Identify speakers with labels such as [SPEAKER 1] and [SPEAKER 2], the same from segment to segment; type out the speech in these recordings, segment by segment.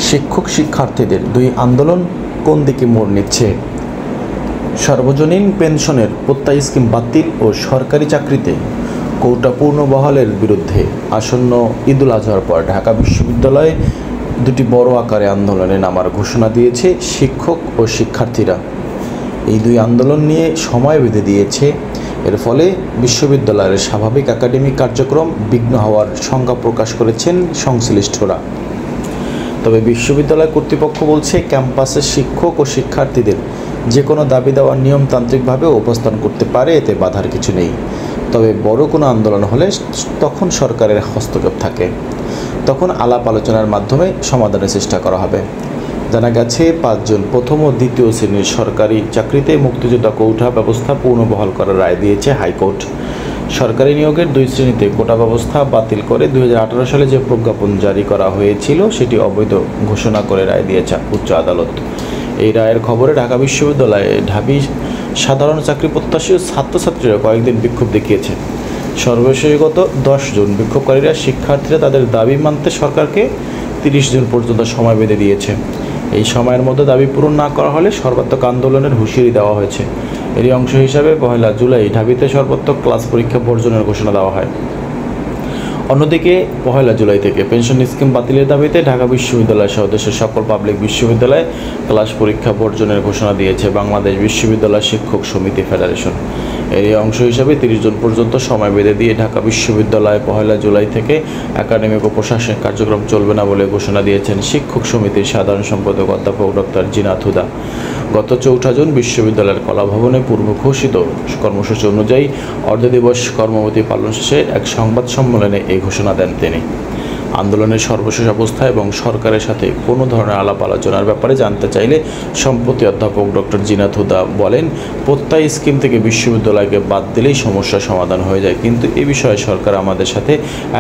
[SPEAKER 1] শিক্ষক শিক্ষার্থীদের দুই আন্দোলন কোন দিকে মোড় নিচ্ছে? সর্বজনীন পেনশনের প্রত্যয় স্কিম বাতিল ও সরকারি চাকরিতে কোটা পূর্ণবহালের বিরুদ্ধে আসন্ন ঈদুল আজহার পর ঢাকা বিশ্ববিদ্যালয়ে দুটি বড় আকারে আন্দোলনে নামার ঘোষণা দিয়েছে শিক্ষক ও শিক্ষার্থীরা। এই দুই আন্দোলন নিয়ে সময় বেঁধে দিয়েছে। এর ফলে বিশ্ববিদ্যালয়ের স্বাভাবিক একাডেমিক কার্যক্রম বিঘ্ন হওয়ার শঙ্কা প্রকাশ করেছেন সংশ্লিষ্টরা। তবে বিশ্ববিদ্যালয় কর্তৃপক্ষ বলছে, ক্যাম্পাসের শিক্ষক ও শিক্ষার্থীদের যে কোনো দাবি দেওয়ার নিয়মতান্ত্রিকভাবে উপস্থাপন করতে পারে, এতে বাধার কিছু নেই। তবে বড় কোনো আন্দোলন হলে তখন সরকারের হস্তক্ষেপ থাকে, তখন আলাপ আলোচনার মাধ্যমে সমাধানের চেষ্টা করা হবে। জানা গেছে, 5 জন প্রথম ও দ্বিতীয় শ্রেণীর সরকারি চাকরিতে মুক্তিযোদ্ধা কোটা ব্যবস্থা পুনর্বহাল করার রায় দিয়েছে হাইকোর্ট। সরকারি নিয়োগের 2 শ্রেণীতে কোটা ব্যবস্থা বাতিল করে 2018 সালে যে প্রজ্ঞাপন জারি করা হয়েছিল সেটি অবৈধ ঘোষণা করে রায় দিয়েছে উচ্চ আদালত। এই রায়ের খবরে ঢাকা বিশ্ববিদ্যালয়ে ঢাবি সাধারণ চাকরি প্রত্যাশী ও ছাত্রছাত্রীরা কয়েকদিন বিক্ষোভ দেখিয়েছে। সর্বশেষ গত 10 জুন বিক্ষোভকারীরা শিক্ষার্থীরা তাদের দাবি মানতে সরকারকে 30 জুন পর্যন্ত সময় বেঁধে দিয়েছে। এই সময়ের মধ্যে দাবি পূরণ না করা হলে সর্বাত্মক আন্দোলনের হুঁশিয়ারি দেওয়া হয়েছে। এরই অংশ হিসাবে 1 জুলাই ঢাবিতে সর্বাত্মক ক্লাস পরীক্ষা বর্জনের ঘোষণা দেওয়া হয়। অন্যদিকে 1 জুলাই থেকে পেনশন স্কিম বাতিলের দাবিতে ঢাকা বিশ্ববিদ্যালয় সহ দেশের সকল পাবলিক বিশ্ববিদ্যালয়ে ক্লাস পরীক্ষা বর্জনের ঘোষণা দিয়েছে বাংলাদেশ বিশ্ববিদ্যালয় শিক্ষক সমিতি ফেডারেশন। এরই অংশ হিসাবে 30 জুন পর্যন্ত সময় বেঁধে দিয়ে ঢাকা বিশ্ববিদ্যালয়ে 1 জুলাই থেকে একাডেমিক ও প্রশাসনিক কার্যক্রম চলবে না বলে ঘোষণা দিয়েছেন শিক্ষক সমিতির সাধারণ সম্পাদক অধ্যাপক ডক্টর জিনাত হুদা। গত 4 জুন বিশ্ববিদ্যালয়ের কলাভবনে পূর্ব ঘোষিত কর্মসূচি অনুযায়ী অর্ধদিবস কর্মবিরতি পালন শেষে এক সংবাদ সম্মেলনে এই ঘোষণা দেন তিনি। আন্দোলনের সর্বশেষ অবস্থা এবং সরকারের সাথে কোনো ধরনের আলাপ আলোচনার ব্যাপারে জানতে চাইলে সম্প্রতি অধ্যাপক ডক্টর জিনাত হুদা বলেন, প্রত্যয় স্কিম থেকে বিশ্ববিদ্যালয়কে বাদ দিলেই সমস্যার সমাধান হয়ে যায়, কিন্তু এ বিষয়ে সরকার আমাদের সাথে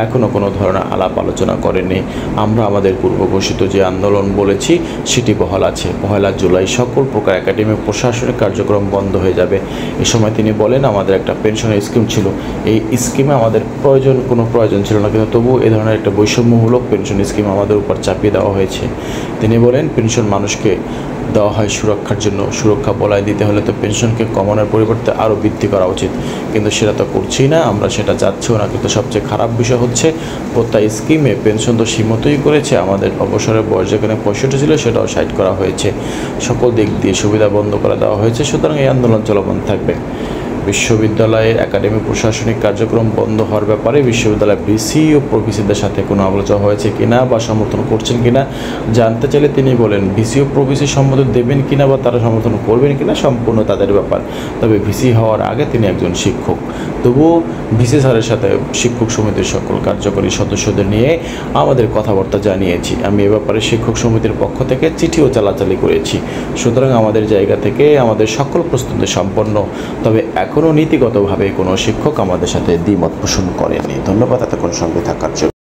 [SPEAKER 1] এখনও কোনো ধরনের আলাপ আলোচনা করেনি। আমরা আমাদের পূর্ব ঘোষিত যে আন্দোলন বলেছি সেটি বহাল আছে। 1 জুলাই সকল প্রকার একাডেমিক প্রশাসনিক কার্যক্রম বন্ধ হয়ে যাবে। এ সময় তিনি বলেন, আমাদের একটা পেনশনের স্কিম ছিল, এই স্কিমে আমাদের কোনো প্রয়োজন ছিল না, কিন্তু তবুও এ ধরনের একটা বৈষম্যমূলক পেনশন স্কিম আমাদের উপর চাপিয়ে দেওয়া হয়েছে। তিনি বলেন, পেনশন মানুষকে দেওয়া হয় সুরক্ষার জন্য, সুরক্ষা বলয় দিতে হলে তো পেনশনকে কমানোর পরিবর্তে আরও বৃদ্ধি করা উচিত, কিন্তু সেটা তো করছি না, আমরা সেটা যাচ্ছিও না। কিন্তু সবচেয়ে খারাপ বিষয় হচ্ছে, প্রত্যয় স্কিমে পেনশন তো সীমিতই করেছে, আমাদের অবসরের বয়স যেখানে 65 ছিল সেটাও 60 করা হয়েছে। সকল দিক দিয়ে সুবিধা বন্ধ করে দেওয়া হয়েছে। সুতরাং এই আন্দোলন চলমান থাকবে। বিশ্ববিদ্যালয়ের একাডেমিক প্রশাসনিক কার্যক্রম বন্ধ হওয়ার ব্যাপারে বিশ্ববিদ্যালয় ভিসি ও প্রভিসিদের সাথে কোনো আলোচনা হয়েছে কিনা বা সমর্থন করছেন কিনা জানতে চাইলে তিনি বলেন, ভিসি ও প্রভিসি সম্মতি দেবেন কিনা বা তারা সমর্থন করবেন কিনা সম্পূর্ণ তাদের ব্যাপার। তবে ভিসি হওয়ার আগে তিনি একজন শিক্ষক, তবুও ভিসি স্যারের সাথে শিক্ষক সমিতির সকল কার্যকরী সদস্যদের নিয়ে আমাদের কথাবার্তা জানিয়েছি। আমি এ ব্যাপারে শিক্ষক সমিতির পক্ষ থেকে চিঠিও চালাচালি করেছি। সুতরাং আমাদের জায়গা থেকে আমাদের সকল প্রস্তুতি সম্পন্ন। তবে এখনও নীতিগতভাবে কোনো শিক্ষক আমাদের সাথে দ্বিমত পোষণ করেনি। ধন্যবাদ এতক্ষণ সঙ্গে থাকার জন্য।